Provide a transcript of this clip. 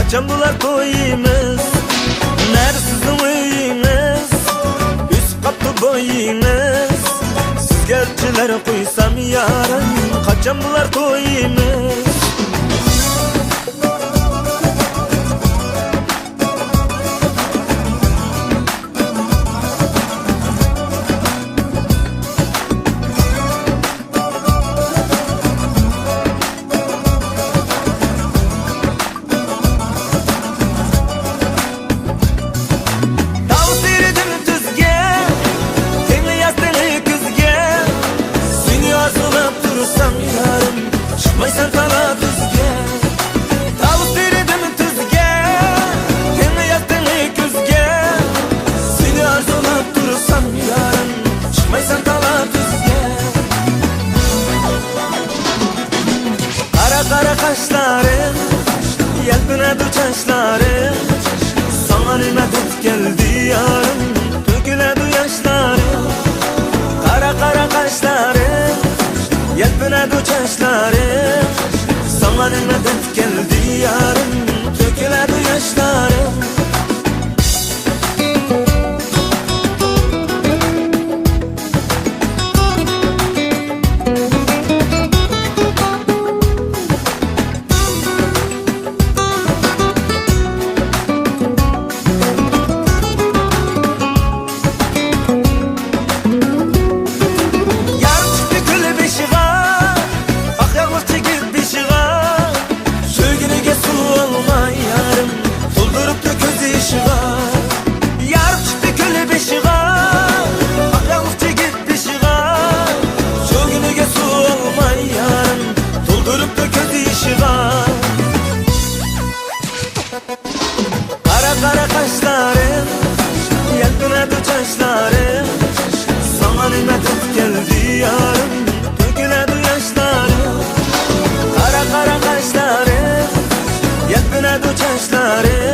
Kaçan bular koyumuz, nersiz uyumuz, üst katı boyumuz. Siz gerçilere koysam yarın, kaçan bular koyumuz. Çıkmaysan tala düzge, tavuk diridim tüzge, teni yaktığını küzge. Seni arzulap durursam yarın, çıkmaysan tala düzge. Kara kara kaşların, yelpine çaşların. Sana nimet geldi yarın, döküledi yaşların. Kara kara kaşların, yelpine çaşların. Sana nimet geldi yarın, döküledi yaşların. Kara kara kaşların, yelpine çaşların. Sana nimet geldi yarın, döküledi yaşların. Kara kara kaşların, yelpine çaşların.